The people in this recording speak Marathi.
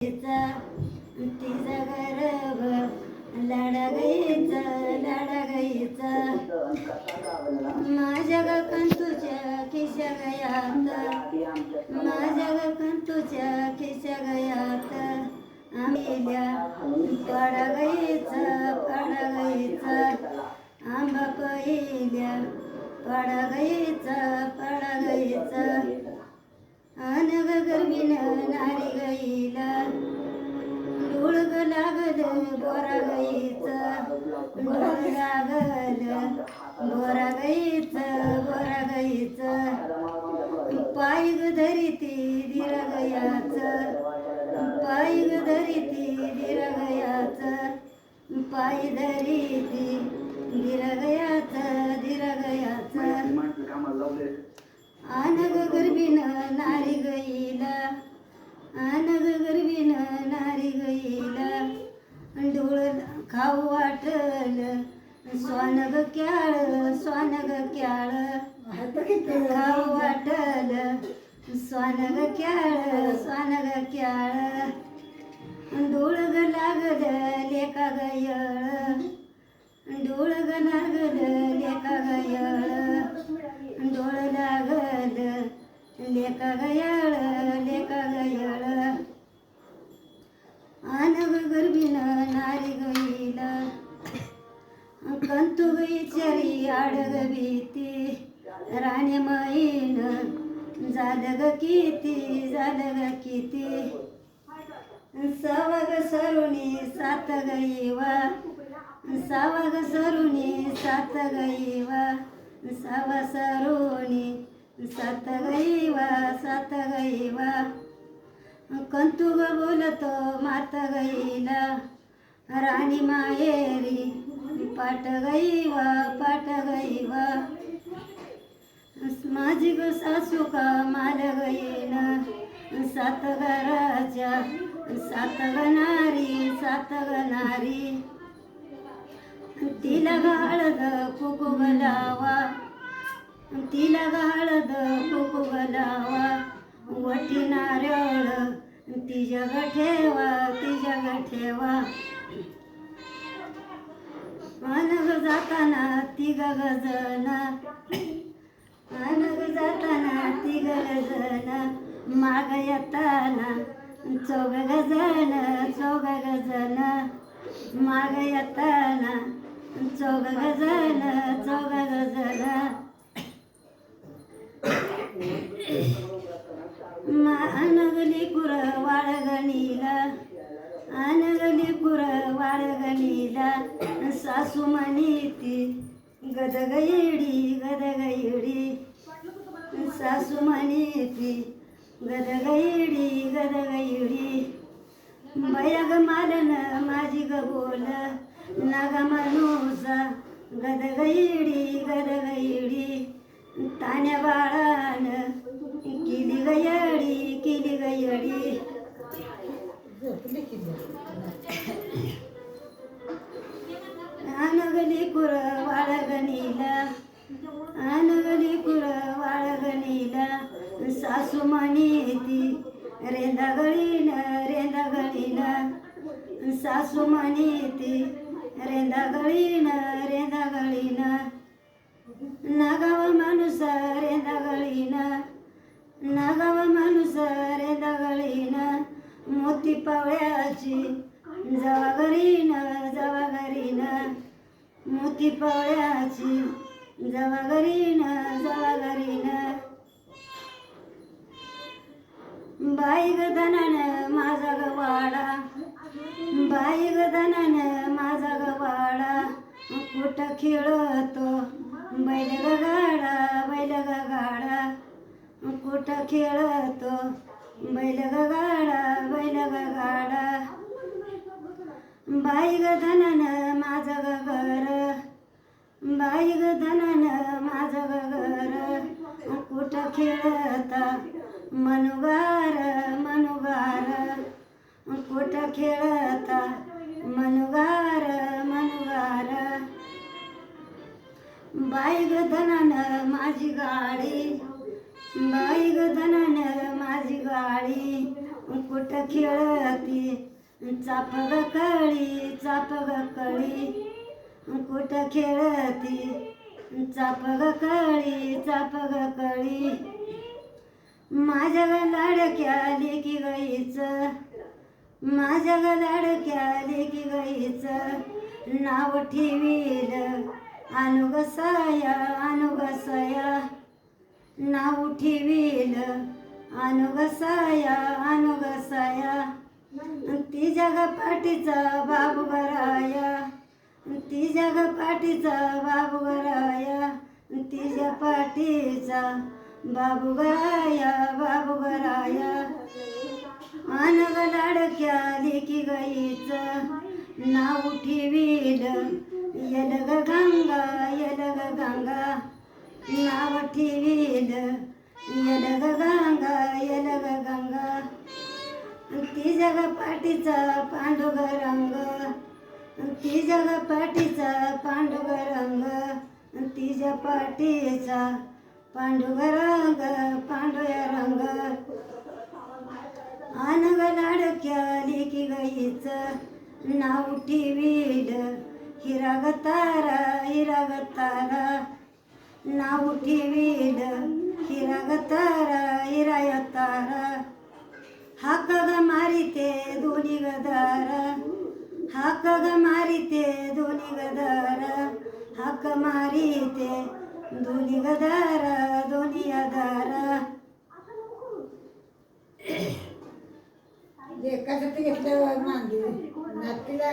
तिचा गर्भ लाडागाईचा लाडागाईचा माझ्या कंतूच्या खिशा गयात माझ्या कंतूच्या खिशा गयात आंब्या पडागाईचा पडागाईचा आंबा पहिल्या पडागाईचा पडागाईचा अनग गर्मीन नारी गाईला डोळग लागल बोरा गाईचा डोळ लागल बोरा गाईचं बोरा गाईचं पाय ग धरिती दिर गयाचं पाय ग धरिती दिर गयाचं पाय धरिती दिर गयाचं दिर गयाचं अनग गर्भीन नारी गईला अनग गर्भीन नारी गईला डोळ खाऊ वाटल स्वानग क्याळ स्वानग क्याळ खाऊ वाटल स्वानग क्याळ स्वानग क्याळ डोळग लागल लेका गयळ डोळग लागल लेका गयळ डोळ लागल लेका गयाळ लेका गयाळ अनग गर्भीन नारी गईला कंतू गईचरी आडग भीती राणे माईन झालं ग किती सवग सरुणी सात गईवा सवग सरुणी सात गईवा सवा सरुणी सात गईवा कंतू ग बोलतो मात गईला राणी माहेरी पाट गईवा माझी ग सासू का माल गईन सात घराच्या सात गणारी तिला हळद कुकू गलावा तिला हळद कुकू गलावा वटी नारळ तिच्या ठेवा अनग जाताना तिघ गजन अनग जाताना तिघ गजन माग येताना चौघ गजन माग येताना चौघ गजन अनगली कुर वाळगणीला अनगली कुर वाळगणीला सासू म्हणीती गदगैडी सासू म्हणीती गदगैडी बयाग मालन माझी ग बोल नागा माणूसा गदगैडी ताण्या बाळान केली गयडी अनगली कुर वाळगणीला सासू म्हणीती रेंदा गळीला सासू म्हणीती रेंदा गळीन नागाव माणूस रेंदा गळीन मोती पावळ्याची जवा घरीन मोती पावळ्याची जवा घरीन बाई ग धनान माझा ग वाडा बाई ग धनान माझा ग वाडा कुठं खेळतो बैल ग गाडा कुठं खेळतो बैल ग गाडा बाई ग धनान माझं ग घर बाई ग धनान माझं ग घर कुठं खेळता मनुगार कुठं खेळता मनुगार बाई ग धनान माझी गाडी बाई ग धनान माझी गाडी कुठं खेळती चाप ग कळी चाप ग कळी कुठं खेळती चाप ग कळी चाप ग कळी माझ्या ग लाडक्या लेकी गाईचं माझ्या ग लाडक्या लेकी गाईचं नाव ठेवील अनुगसाया अनुगसाया नाव ठेवील अनुगसाया अनुगसाया ती जग पाठीचा बाबू गराया ती जग पाठीचा बाबू गराया तिच्या पाठीचा बाबू गराया बाबू गराया अनग लाडक्या लेकी गाईचं नाव ठेवील यलग गंगा यलग गंगा नाव ठेवील यलग गंगा यलग गंगा ती जग पाठीचा पांडुग रंग ती जग पाठीचा पांडुग रंग तिच्या पाठीचा पांडुग रंग पांडुया रंग अनग लाडक्या लेकी गाईचं नाव ठेवील हिराग तारा हिराग तारा नाव ठेवील हिराग तारा हिराय तारा हाक ग मारिते दोन्ही गदार हाक ग मारिते दोन्ही गदार हाक मारिते दोन्ही गदार दोन्ही आधार जे कसं ते घेतलं मांडू नातीला